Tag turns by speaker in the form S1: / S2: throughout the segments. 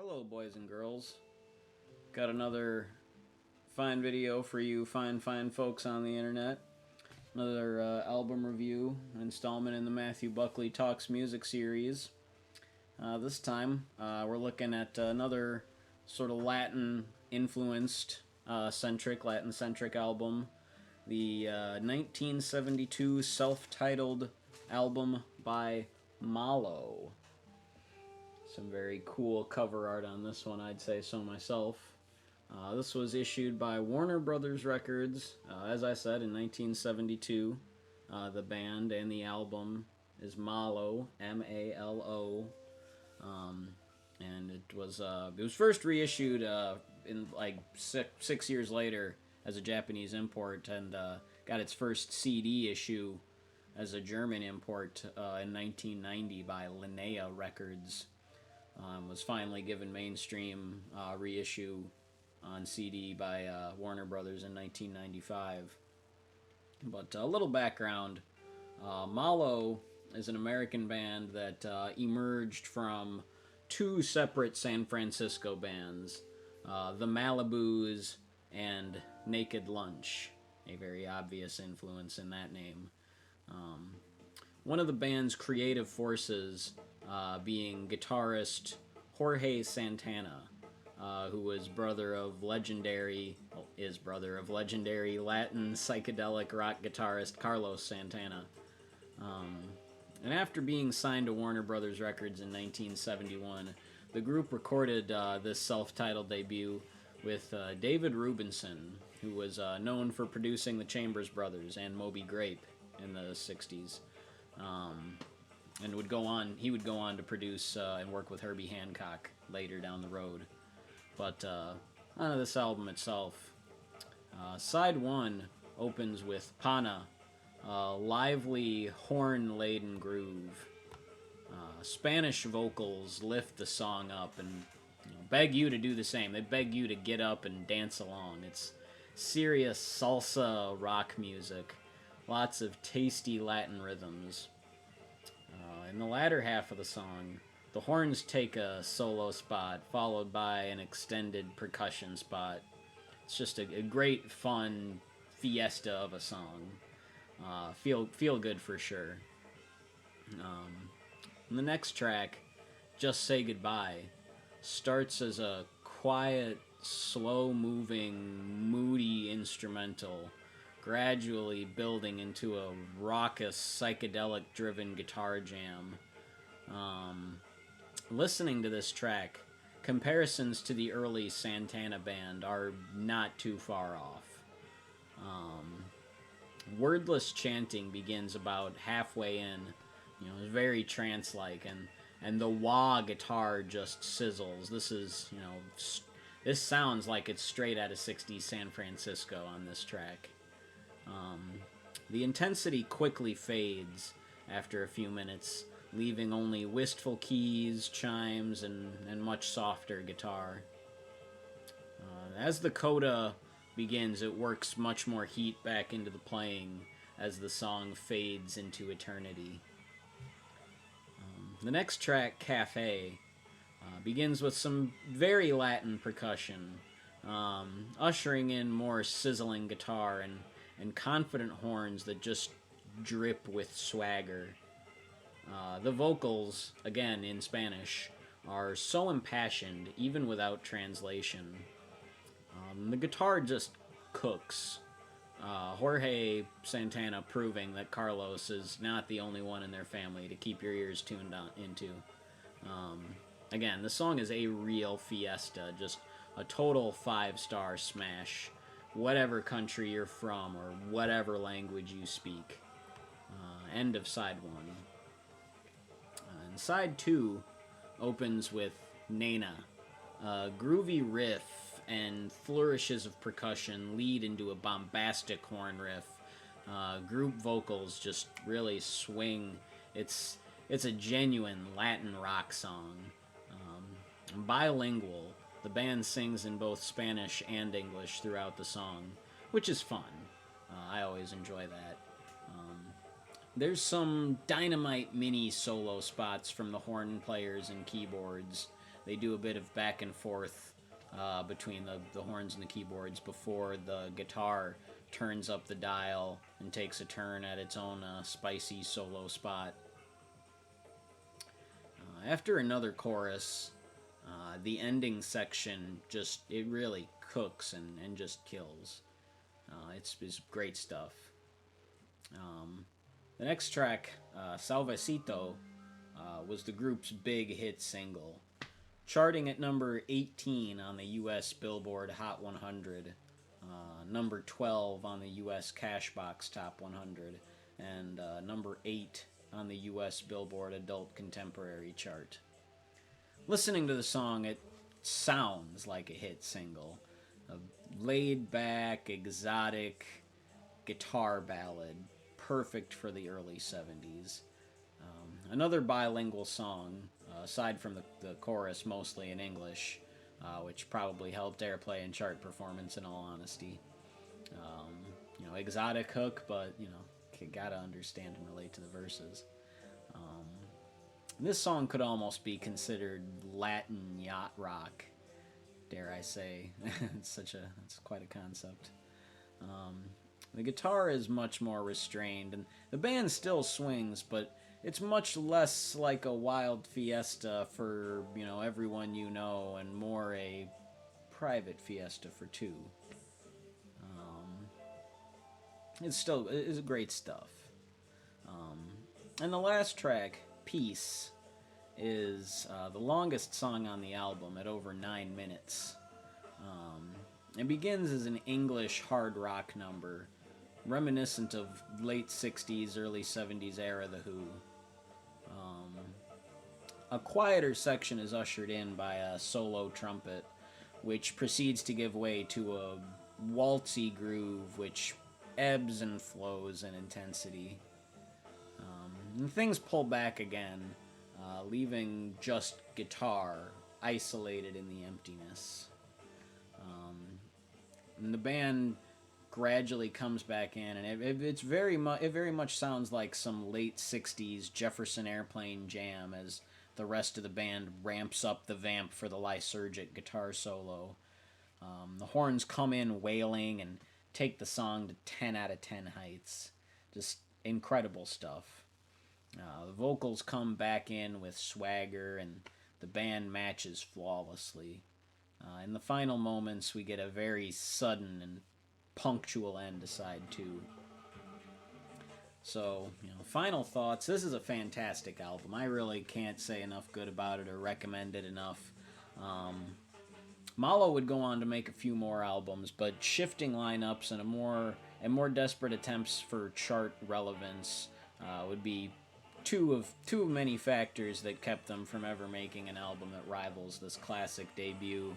S1: Hello, boys and girls. Got another fine video for you fine folks on the internet. Another album review, installment in the Matthew Buckley Talks music series. This time, we're looking at another sort of Latin-influenced, Latin-centric album. The 1972 self-titled album by Malo. Some very cool cover art on this one, I'd say so myself. This was issued by Warner Brothers Records, as I said, in 1972. The band and the album is Malo, M-A-L-O. And it was first reissued in like six years later as a Japanese import, and got its first CD issue as a German import in 1990 by Linnea Records. Was finally given mainstream reissue on CD by Warner Brothers in 1995. But a little background. Malo is an American band that emerged from two separate San Francisco bands, the Malibus and Naked Lunch, a very obvious influence in that name. One of the band's creative forces being guitarist Jorge Santana, who was brother of legendary Latin psychedelic rock guitarist Carlos Santana. And after being signed to Warner Brothers Records in 1971, the group recorded this self-titled debut with David Rubinson, who was known for producing the Chambers Brothers and Moby Grape in the 60s. And he would go on to produce and work with Herbie Hancock later down the road. But on to this album itself. Side 1 opens with Pana, a lively horn-laden groove. Spanish vocals lift the song up and beg you to do the same. They beg you to get up and dance along. It's serious salsa rock music. Lots of tasty Latin rhythms. In the latter half of the song, the horns take a solo spot, followed by an extended percussion spot. It's just a great, fun fiesta of a song. Feel good for sure. The next track, Just Say Goodbye, starts as a quiet, slow-moving, moody instrumental, gradually building into a raucous, psychedelic-driven guitar jam. Listening to this track, comparisons to the early Santana band are not too far off. Wordless chanting begins about halfway in. It's very trance-like, and the wah guitar just sizzles. This sounds like it's straight out of 60s San Francisco on this track. The intensity quickly fades after a few minutes, leaving only wistful keys, chimes, and much softer guitar. As the coda begins, it works much more heat back into the playing as the song fades into eternity. The next track, Cafe, begins with some very Latin percussion, ushering in more sizzling guitar and confident horns that just drip with swagger. The vocals, again in Spanish, are so impassioned, even without translation. The guitar just cooks. Jorge Santana proving that Carlos is not the only one in their family to keep your ears tuned into. Again, the song is a real fiesta, just a total 5-star smash. Whatever country you're from or whatever language you speak. End of side 1. And side 2 opens with Nena. A groovy riff and flourishes of percussion lead into a bombastic horn riff. Group vocals just really swing. It's a genuine Latin rock song. Bilingual, the band sings in both Spanish and English throughout the song, which is fun. I always enjoy that. There's some dynamite mini solo spots from the horn players and keyboards. they do a bit of back and forth between the horns and the keyboards before the guitar turns up the dial and takes a turn at its own spicy solo spot. After another chorus, the ending section it really cooks and just kills. It's great stuff. The next track, Salvecito, was the group's big hit single, charting at number 18 on the U.S. Billboard Hot 100, number 12 on the U.S. Cashbox Top 100, and number 8 on the U.S. Billboard Adult Contemporary chart. Listening to the song, it sounds like a hit single. A laid-back, exotic guitar ballad, perfect for the early 70s. Another bilingual song, aside from the chorus mostly in English, which probably helped airplay and chart performance in all honesty. Exotic hook, but, you gotta understand and relate to the verses. This song could almost be considered Latin yacht rock, dare I say. It's quite a concept. The guitar is much more restrained, and the band still swings, but it's much less like a wild fiesta for, everyone you know, and more a private fiesta for two. It's great stuff. And the last track, Peace, is the longest song on the album at over 9 minutes. It begins as an English hard rock number, reminiscent of late 60s, early 70s era The Who. A quieter section is ushered in by a solo trumpet, which proceeds to give way to a waltzy groove which ebbs and flows in intensity. And things pull back again, leaving just guitar isolated in the emptiness. And the band gradually comes back in, and it very much sounds like some late 60s Jefferson Airplane jam as the rest of the band ramps up the vamp for the lysergic guitar solo. The horns come in wailing and take the song to 10 out of 10 heights. Just incredible stuff. The vocals come back in with swagger, and the band matches flawlessly. In the final moments, we get a very sudden and punctual end to side 2. So, final thoughts. This is a fantastic album. I really can't say enough good about it or recommend it enough. Malo would go on to make a few more albums, but shifting lineups and more desperate attempts for chart relevance would be two of many factors that kept them from ever making an album that rivals this classic debut.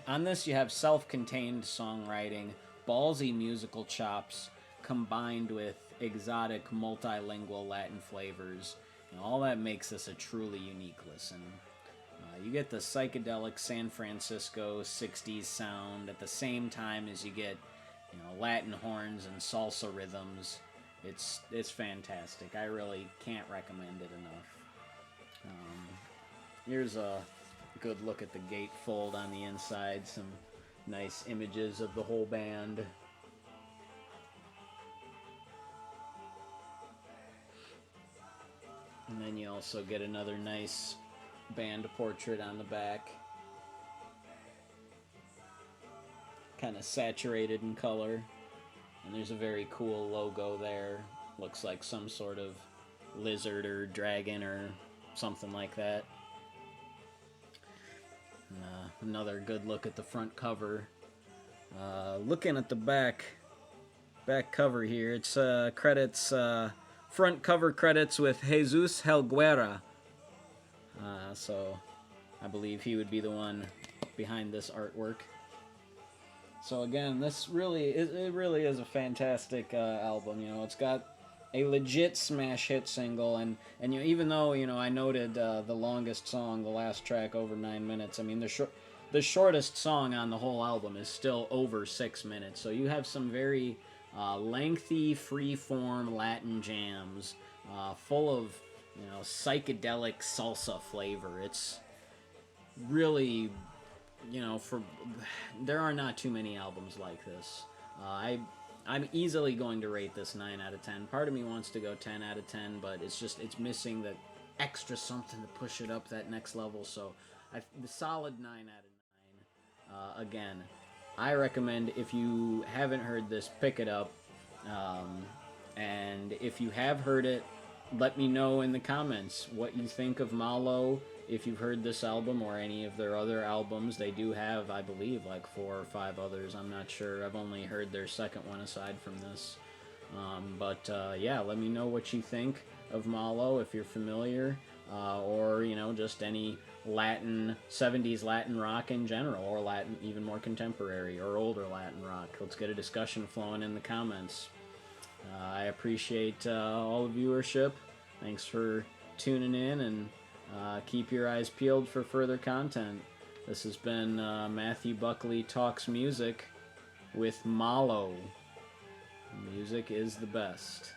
S1: On this you have self-contained songwriting, ballsy musical chops, combined with exotic multilingual Latin flavors. All that makes this a truly unique listen. You get the psychedelic San Francisco 60s sound at the same time as you get Latin horns and salsa rhythms. It's fantastic. I really can't recommend it enough. Here's a good look at the gatefold on the inside. Some nice images of the whole band. And then you also get another nice band portrait on the back. Kind of saturated in color. And there's a very cool logo there. Looks like some sort of lizard or dragon or something like that. And, another good look at the front cover. Looking at the back cover here, it's credits, front cover credits with Jesus Helguera. So I believe he would be the one behind this artwork. So again, it really is a fantastic album. It's got a legit smash hit single, and even though I noted the longest song, the last track, over 9 minutes. I mean, the shortest song on the whole album is still over 6 minutes. So you have some very lengthy, free-form Latin jams, full of psychedelic salsa flavor. It's really, there are not too many albums like this. I'm easily going to rate this 9 out of 10. Part of me wants to go 10 out of 10, but it's missing that extra something to push it up that next level. So the solid 9 out of 9. Again, I recommend, if you haven't heard this, pick it up. And if you have heard it, let me know in the comments what you think of Malo. If you've heard this album or any of their other albums, they do have, I believe, like 4 or 5 others. I'm not sure. I've only heard their second one aside from this. Yeah, let me know what you think of Malo if you're familiar, or just any Latin 70s Latin rock in general, or Latin even more contemporary or older Latin rock. Let's get a discussion flowing in the comments. I appreciate all the viewership. Thanks for tuning in, and keep your eyes peeled for further content. This has been Matthew Buckley Talks Music with Malo. Music is the best.